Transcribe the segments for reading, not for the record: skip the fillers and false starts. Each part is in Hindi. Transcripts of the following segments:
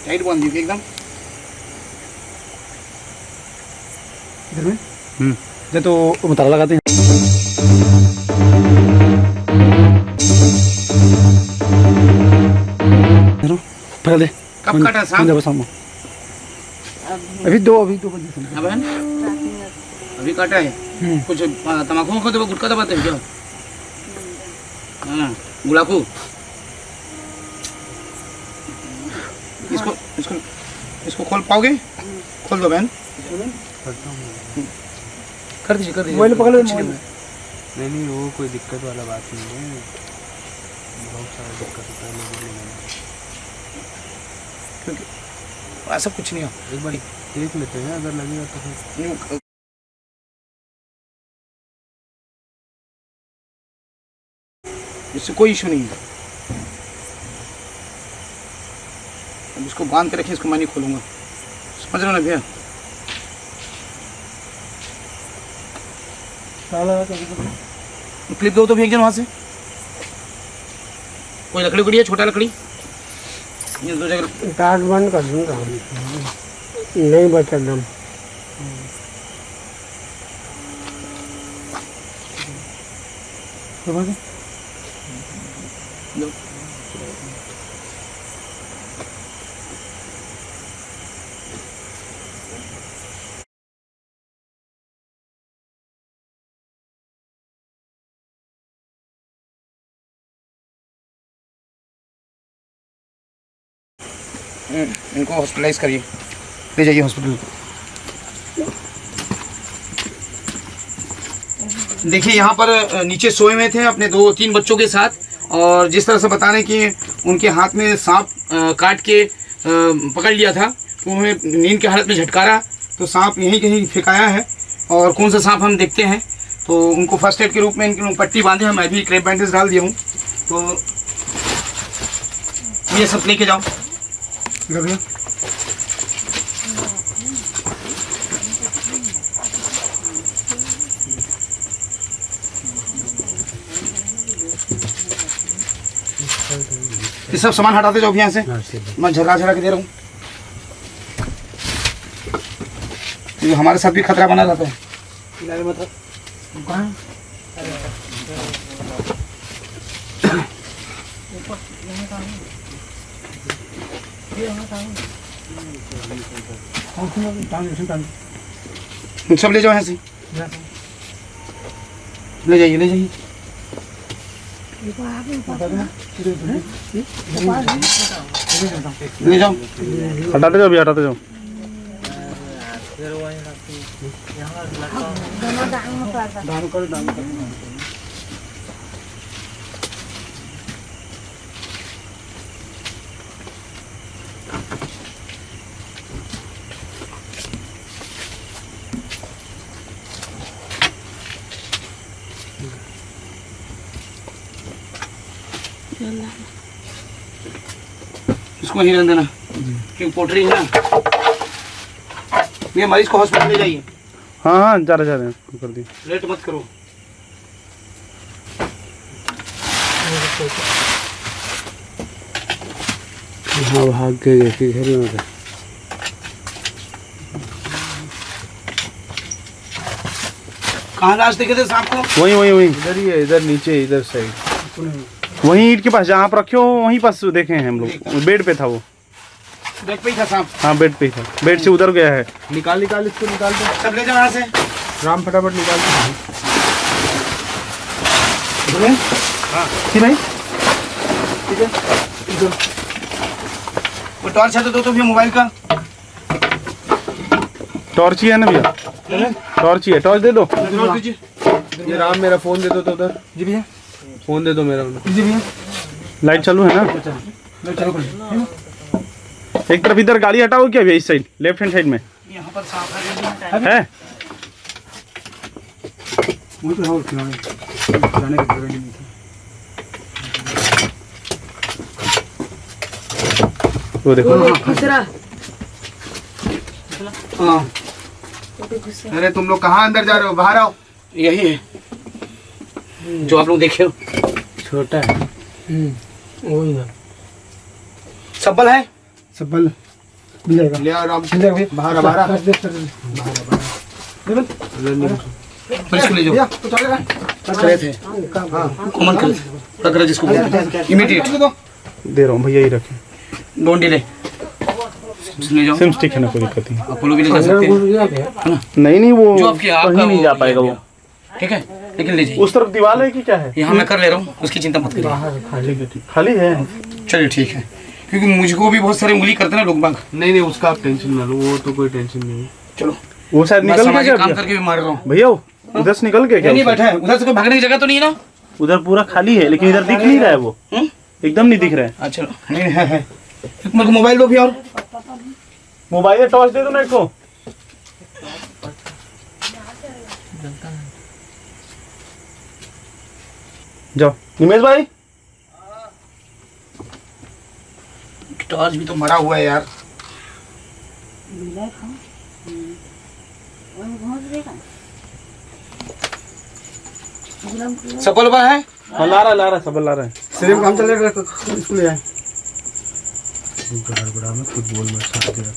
टाइट बांध दी एकदम इधर में। ये तो मसाला लगाते हैं। पकड़ दे। कब काटा सांप? अभी दो बजे अभी काटा है। कुछ तम्बाकू को तो गुटखा दबाते हैं क्या? हाँ गुलाबू। इसको इसको इसको खोल पाओगे? खोल दो बहन। कर दीजिए मोबाइल पकड़ लो। नहीं वो कोई दिक्कत वाला बात नहीं है, बहुत सारा दिक्कत होता है लोगों में, क्योंकि ऐसा कुछ नहीं हो। एक बार देख लेते हैं अगर लगेगा तो फिर। इससे कोई इशू नहीं है। अब इसको बांध के रखिए, इसको मैं नहीं खोलूंगा, समझ रहे हो ना भैया? क्लिप दो तो भैया वहाँ से। कोई लकड़ी उकड़ी है, छोटा लकड़ी ये दो जगह काट बंद कर दूँगा, नहीं बचा दम। इनको हॉस्पिटलाइज करिए, ले जाइए हॉस्पिटल। देखिए यहाँ पर नीचे सोए हुए थे अपने 2-3 बच्चों के साथ, और जिस तरह से बता रहे हैं कि उनके हाथ में सांप काट के पकड़ लिया था, तो उन्होंने नींद की हालत में झटकारा तो सांप यहीं कहीं फेंकाया है। और कौन सा सांप हम देखते हैं, तो उनको फर्स्ट एड के रूप में इनके लोग पट्टी बांधे हैं, मैं भी क्रेप बैंडेज डाल दिया हूँ। तो ये सब लेके जाओ भैया। ये सब सामान हटाते जाओ यहाँ से, मैं झरा के दे रहा हूँ। तो हमारे साथ भी खतरा बना रहता है। सब ले जाओ यहाँ से, ले जाइए ले जाइए। ले जाओ, हटाते जाओ, हटाते जाओ। इसको ही रहने देना, क्योंकि पोटरी है ना। ये मरीज को हॉस्पिटल ले जाइए। हाँ जा रहे हैं, कर दी। लेट मत करो। हाँ भाग के गए घर में। कहाँ लाश देखे थे सांप को? वहीं इधर ही है, इधर नीचे, इधर साइड, वहीं ईंट के पास जहाँ आप रखे हो वहीं पास देखे हैं हम लोग। बेड पे था वो, बेड पे ही था सांप। हाँ बेड पे ही था, बेड से उधर गया है। निकाल इसको, निकाल दो। सब ले जाओ यहाँ से, राम फटाफट निकाल दो। हाँ ठीक है, ठीक है। वो टॉर्च है तो दो तो भैया मोबाइल का। टॉर्च ही है ना भैया? टॉर्च ही है, टॉर्च दे दो। ये राम मेरा फोन दे दो तो उधर। जी भैया फोन दे दो मेरा। जी भैया, लाइट चालू है ना? चलो एक तरफ इधर गाड़ी हटाओ क्या भैया, इस साइड लेफ्ट हैंड साइड में यहाँ पर सांप है। वो देखो। हाँ। अरे तुम लोग कहाँ अंदर जा रहे हो, बाहर आओ। यही है जो आप लोग देखे हो, छोटा है। वही है। सब्बल है, सब्बल मिलेगा ले और आप मिलेगा भैया बाहर बाहर पर इसको ले जाओ तो चलेगा करे थे कॉमन करे पूरा करे जिसको इमीडिएट दे रहा हूँ भैया, ही रखें। डोंट डिले ले जाओ। सिम स्टिक है ना, कोई दिक्कत नहीं। अपोलो भी ले जा सकते हैं, है ना? नहीं वो जो आपकी आपका कहीं नहीं जा पाएगा वो। ठीक है, लेकिन ले जाइए। उस तरफ दीवार है कि क्या है? यहाँ मैं कर ले रहा हूँ, उसकी चिंता मत करिए। खाली है। चलिए ठीक है, क्योंकि मुझको भी बहुत सारे उंगली करते हैं ना लोग बाग। नहीं उसका आप टेंशन ना लो, वो तो कोई टेंशन नहीं है। चलो वो शायद मैं निकल गया सामाजिक काम क्या करके भी मार रहा हूँ भैया? वो उधर से निकल गया क्या? नहीं बैठा है उधर से, कोई भागने की जगह तो नहीं है ना? उधर पूरा खाली है, लेकिन इधर दिख नहीं रहा है वो। एकदम नहीं दिख रहा है। अच्छा नहीं है। मेरे को मोबाइल दो भी, और मोबाइल में टॉर्च दे दो ना एक को। जाओ निमेश भाई। टॉर्च भी तो मरा हुआ है यार। सफल हुआ है? हाँ ला रहा सब ला रहा है। सिर्फ काम चल रहा है, स्कूल जाए गड़बड़ा में कुछ बोल मत सकते रख।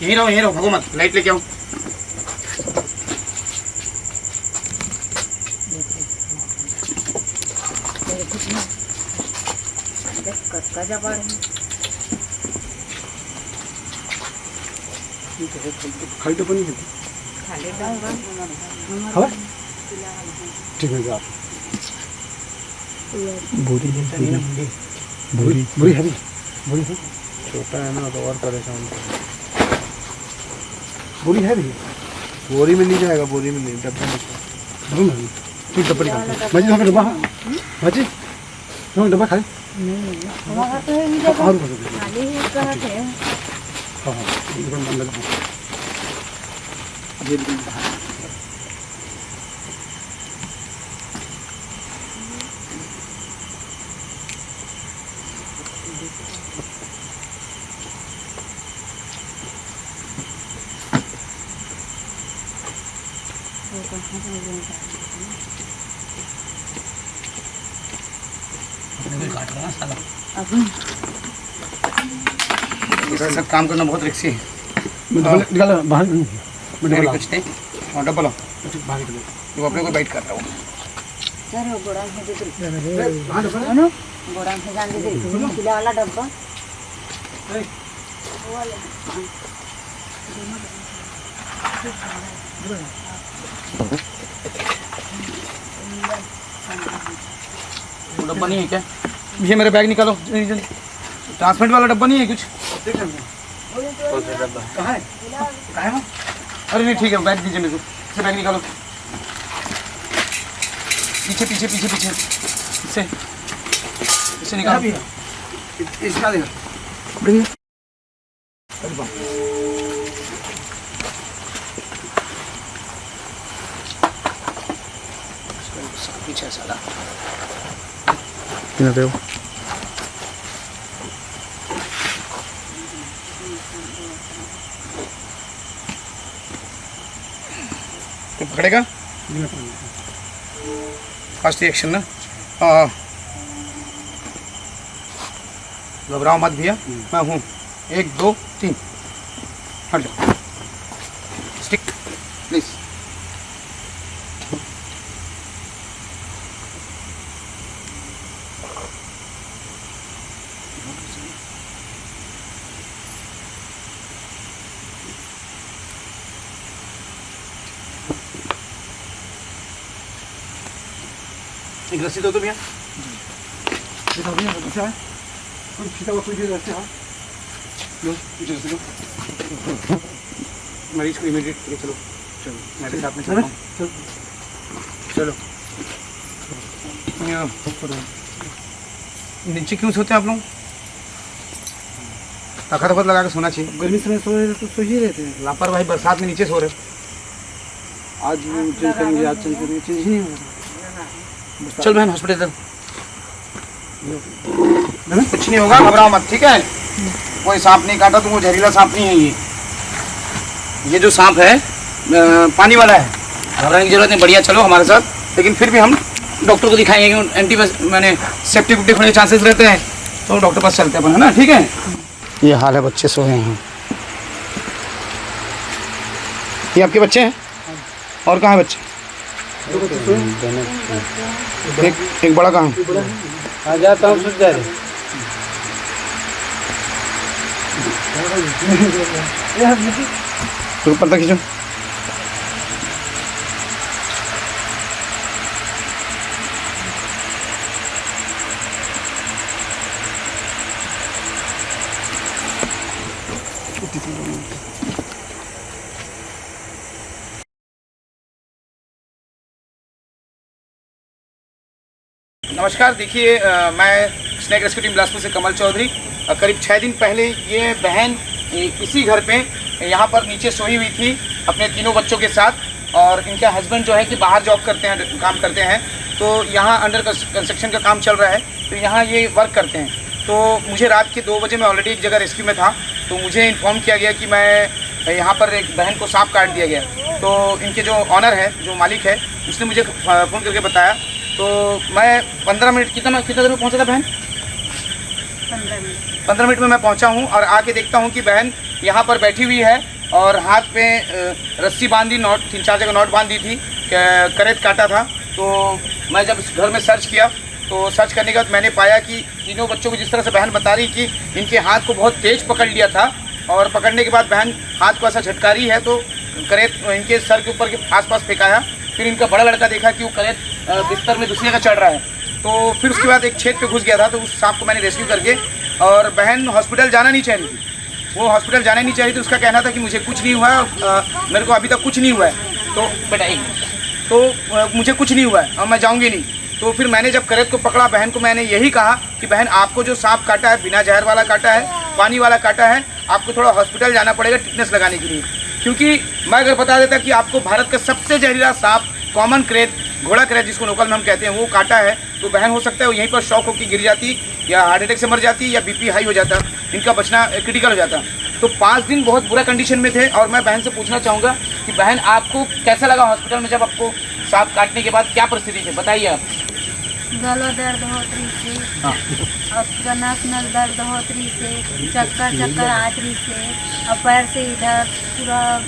यहीं रहो भागो मत, लाइट लेके आओ। खाली तो नहीं है ठीक है आप बोरी बुरी है बुरी है छोटा है ना तो और परेशान। बुरी है भी बोरी में नहीं जाएगा, बोरी में नहीं, डब्बे में। तू डब्बा निकाल माजी वहाँ का डब्बा माजी वहाँ डब्बा खाली वहाँ तो है और खाली है कहाँ है? हाँ दुकान बंद लगा काट रहा साला। इसके साथ काम करना बहुत रिस्की है। निकाल बाहर मेरे कुछ नहीं। हाँ डब्बा लो, बाहर निकाल तो अपने को बैठ कर रहा हूँ। चलो गोड़ा में दे दे अनु गोड़ा में जान दे दे पीला वाला डब्बा डब्बा नहीं है क्या भैया? मेरा बैग निकालो, ट्रांसपेरेंट वाला डब्बा नहीं है कुछ? कहाँ है? कहाँ है वो? अरे नहीं ठीक है, बैग दीजिए मेरे को। इसे बैग निकालो, पीछे पीछे पीछे पीछे इसे निकालो। इसका देगा पीछे साला। तो पकड़ेगा फास्ट रिएक्शन ना। हाँ घबराओ मत भैया, मैं हूँ। 1 2 3 हट जाओ। Stick please. एक रस्सी दो तो भैया। मरीज को इमीडिएट चलो चलो मेरे साथ में चलो चलो नीचे क्यों सोते हैं आप लोग? तखत वखत लगा के सोना चाहिए। गर्मी समय सो रहे तो सो ही रहते हैं। लापरवाही, बरसात में नीचे सो रहे। आज मुझे आज चल कर चेंज नहीं हो चल बहन हॉस्पिटल चल। कुछ नहीं होगा, घबराओ मत, ठीक है? कोई सांप नहीं काटा तुमको, जहरीला सांप नहीं है ये जो सांप है पानी वाला है, घबराने की जरूरत नहीं। बढ़िया, चलो हमारे साथ। लेकिन फिर भी हम डॉक्टर को दिखाएंगे कि एंटी मैंने सेप्टिक होने के चांसेस रहते हैं, तो डॉक्टर पास चलते हैं, है ना? ठीक है। ये हाल है, बच्चे सोए हैं। ये आपके बच्चे हैं? और कहाँ है बच्चे? एक बड़ा कहाँ है? आ जाता हूँ, सोच जा रहे तो पर्दा खींचो। नमस्कार, देखिए मैं स्नेक रेस्क्यू टीम बिलासपुर से कमल चौधरी। करीब 6 दिन पहले ये बहन इसी घर पे यहाँ पर नीचे सोई हुई थी अपने तीनों बच्चों के साथ, और इनके हस्बैंड जो है कि बाहर जॉब करते हैं, काम करते हैं, तो यहाँ अंडर कंस्ट्रक्शन का काम चल रहा है, तो यहाँ ये वर्क करते हैं। तो मुझे रात के 2 बजे मैं ऑलरेडी एक जगह रेस्क्यू में था, तो मुझे इन्फॉर्म किया गया कि मैं यहाँ पर एक बहन को सांप काट दिया गया। तो इनके जो ऑनर है, जो मालिक है, उसने मुझे फ़ोन करके बताया। तो मैं 15 मिनट कितना देर में पहुँचा था बहन? 15 मिनट में मैं पहुंचा हूं, और आके देखता हूं कि बहन यहाँ पर बैठी हुई है और हाथ पे रस्सी बांधी, नोट 3-4 जगह नोट बांधी थी, करेत काटा था। तो मैं जब इस घर में सर्च किया, तो सर्च करने के बाद मैंने पाया कि तीनों बच्चों को जिस तरह से बहन बता रही कि इनके हाथ को बहुत तेज़ पकड़ लिया था, और पकड़ने के बाद बहन हाथ को ऐसा झटका रही है, तो करेत इनके सर के ऊपर के आसपास फेंकाया। फिर इनका बड़ा लड़का देखा कि वो करेत बिस्तर में दूसरी जगह चढ़ रहा है, तो फिर उसके बाद एक छेद पे घुस गया था। तो उस सांप को मैंने रेस्क्यू करके, और बहन हॉस्पिटल जाना नहीं चाह रही थी, वो हॉस्पिटल जाना नहीं चाह रही थी। उसका कहना था कि मुझे कुछ नहीं हुआ है, मेरे को अभी तक कुछ नहीं हुआ है, तो बेटा तो मुझे कुछ नहीं हुआ है और मैं जाऊँगी नहीं। तो फिर मैंने जब करेत को पकड़ा, बहन को मैंने यही कहा कि बहन आपको जो सांप काटा है, बिना जहर वाला काटा है, पानी वाला काटा है, आपको थोड़ा हॉस्पिटल जाना पड़ेगा टिटनेस लगाने के लिए। क्योंकि मैं अगर बता देता कि आपको भारत का सबसे जहरीला सांप कॉमन करेत, घोड़ा करेत जिसको लोकल में हम कहते हैं, वो काटा है, तो बहन हो सकता है वो यहीं पर शॉक होकर गिर जाती, या हार्ट अटैक से मर जाती, या बीपी हाई हो जाता, इनका बचना क्रिटिकल हो जाता। तो 5 दिन बहुत बुरा कंडीशन में थे। और मैं बहन से पूछना चाहूँगा कि बहन आपको कैसा लगा हॉस्पिटल में, जब आपको सांप काटने के बाद क्या परिस्थिति थी, बताइए आप। गला दर्द होत रही से, और नस दर्द होत रही से, चक्कर आत रही से, और पैर से इधर पूरा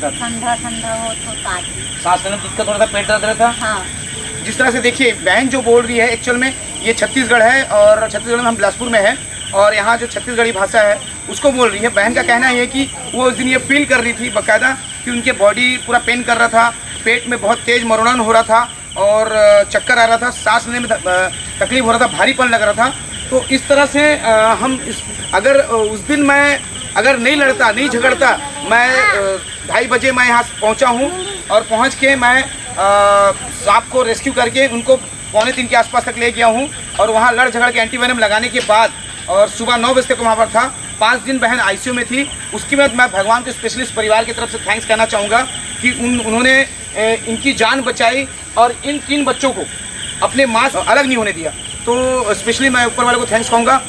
ठंडा होता, सांस लेने में दिक्कत हो रहा था, पेट दर्द रहता। हाँ। जिस तरह से देखिए बहन जो बोल रही है, एक्चुअल में ये छत्तीसगढ़ है, और छत्तीसगढ़ में हम बिलासपुर में है, और यहाँ जो छत्तीसगढ़ी भाषा है उसको बोल रही है। बहन का कहना है कि वो उस दिन ये फील कर रही थी बाकायदा कि उनके बॉडी पूरा पेन कर रहा था, पेट में बहुत तेज़ मरोड़न हो रहा था, और चक्कर आ रहा था, सांस लेने में तकलीफ हो रहा था, भारीपन लग रहा था। तो इस तरह से अगर उस दिन मैं अगर नहीं लड़ता, नहीं झगड़ता, मैं 2:30 बजे मैं यहाँ पहुँचा हूँ, और पहुँच के मैं सांप को रेस्क्यू करके उनको 2:45 के आसपास तक ले गया हूँ, और वहाँ लड़ झगड़ के एंटीवेनम लगाने के बाद, और सुबह 9 बजे तक वहाँ पर था। 5 दिन बहन आईसीयू में थी। उसके बाद मैं भगवान के स्पेशलिस्ट परिवार की तरफ से थैंक्स कहना चाहूँगा कि उन्होंने इनकी जान बचाई, और इन 3 बच्चों को अपने माँ से अलग नहीं होने दिया। तो स्पेशली मैं ऊपर वाले को थैंक्स कहूँगा।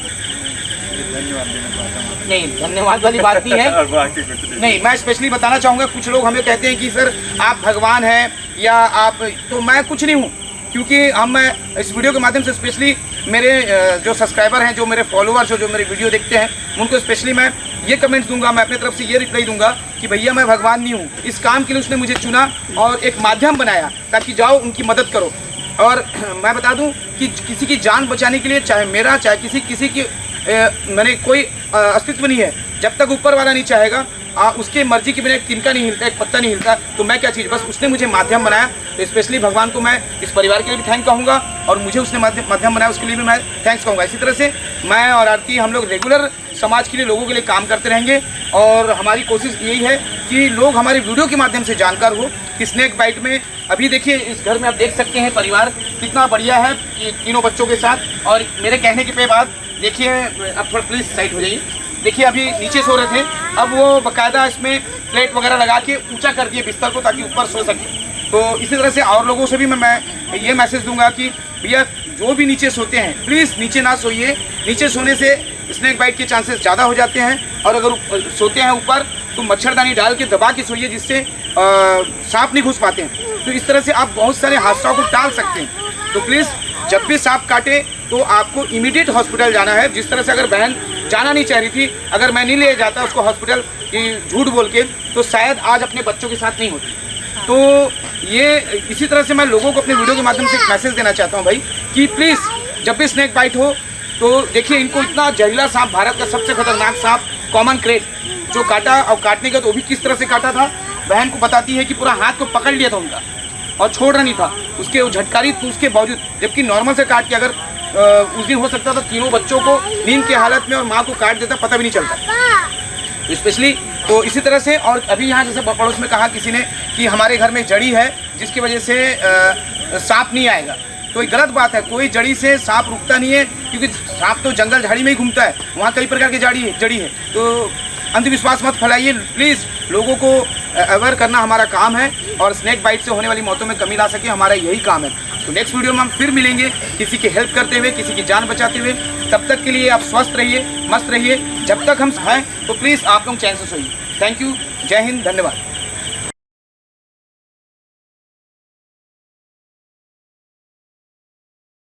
नहीं, धन्यवाद वाली बात नहीं है। नहीं, मैं स्पेशली बताना चाहूँगा, कुछ लोग हमें कहते हैं कि सर आप भगवान हैं या आप, तो मैं कुछ नहीं हूँ, क्योंकि मैं इस वीडियो के माध्यम से स्पेशली मेरे जो सब्सक्राइबर हैं, जो मेरे फॉलोअर्स जो मेरे वीडियो देखते हैं, उनको स्पेशली मैं ये कमेंट्स दूंगा, मैं अपने तरफ से ये रिप्लाई दूंगा कि भैया मैं भगवान नहीं हूँ। इस काम के लिए उसने मुझे चुना और एक माध्यम बनाया ताकि जाओ उनकी मदद करो। और मैं बता दूं कि किसी की जान बचाने के लिए, चाहे मेरा चाहे किसी की मैंने कोई अस्तित्व नहीं है। जब तक ऊपर वाला नहीं चाहेगा, उसके मर्जी के बिना एक तिनका नहीं हिलता, एक पत्ता नहीं हिलता। तो मैं क्या चीज़, बस उसने मुझे माध्यम बनाया। तो स्पेशली भगवान को मैं इस परिवार के लिए भी थैंक कहूँगा, और मुझे उसने माध्यम बनाया उसके लिए भी मैं थैंक्स कहूँगा। इसी तरह से मैं और आरती हम लोग रेगुलर समाज के लिए, लोगों के लिए काम करते रहेंगे, और हमारी कोशिश यही है कि लोग हमारे वीडियो के माध्यम से जानकार हो कि स्नेक बाइट में अभी देखिए इस घर में आप देख सकते हैं परिवार कितना बढ़िया है, ये तीनों बच्चों के साथ। और मेरे कहने के बाद देखिए, अब थोड़ा प्लीज साइड हो जाइए। देखिए अभी नीचे सो रहे थे, अब वो बाकायदा इसमें प्लेट वगैरह लगा के ऊंचा कर दिए बिस्तर को ताकि ऊपर सो सके। तो इसी तरह से और लोगों से भी मैं ये मैसेज दूंगा कि भैया जो भी नीचे सोते हैं प्लीज़ नीचे ना सोइए। नीचे सोने से स्नेक बाइट के चांसेस ज़्यादा हो जाते हैं, और अगर सोते हैं ऊपर तो मच्छरदानी डाल के दबा के सोइए, जिससे सांप नहीं घुस पाते हैं। तो इस तरह से आप बहुत सारे हादसों को टाल सकते हैं। तो प्लीज़ जब भी सांप काटे तो आपको इमीडिएट हॉस्पिटल जाना है। जिस तरह से अगर बहन जाना नहीं चाह रही थी, अगर मैं नहीं ले जाता उसको हॉस्पिटल की झूठ बोल के, तो शायद आज अपने बच्चों के साथ नहीं होती। तो ये इसी तरह से मैं लोगों को अपने वीडियो के माध्यम से एक मैसेज देना चाहता हूँ भाई कि प्लीज़ जब भी स्नेक बाइट हो तो देखिए, इनको इतना जहरीला सांप, भारत का सबसे खतरनाक सांप कॉमन क्रेट जो काटा, और काटने का तो भी किस तरह से काटा था, बहन को बताती है कि पूरा हाथ को पकड़ लिया था उनका और छोड़ रहा नहीं था, उसके वो झटकारी तो उसके बावजूद, जबकि नॉर्मल से काट के अगर उस दिन हो सकता था तीनों बच्चों को नींद की हालत में और माँ को काट देता, पता भी नहीं चलता स्पेशली। तो इसी तरह से, और अभी यहाँ जैसे पड़ोस में कहा किसी ने कि हमारे घर में जड़ी है जिसकी वजह से सांप नहीं आएगा, तो ये गलत बात है। कोई जड़ी से सांप रुकता नहीं है, क्योंकि सांप तो जंगल झाड़ी में ही घूमता है, वहाँ कई प्रकार की जड़ी है। तो अंधविश्वास मत फैलाइए प्लीज़, लोगों को अवेयर करना हमारा काम है, और स्नेक बाइट से होने वाली मौतों में कमी ला सके हमारा यही काम है। तो नेक्स्ट वीडियो में हम फिर मिलेंगे किसी की हेल्प करते हुए, किसी की जान बचाते हुए। तब तक के लिए आप स्वस्थ रहिए, मस्त रहिए। जब तक हम हैं तो प्लीज़ आप लोग चैन से सोइए। थैंक यू, जय हिंद, धन्यवाद।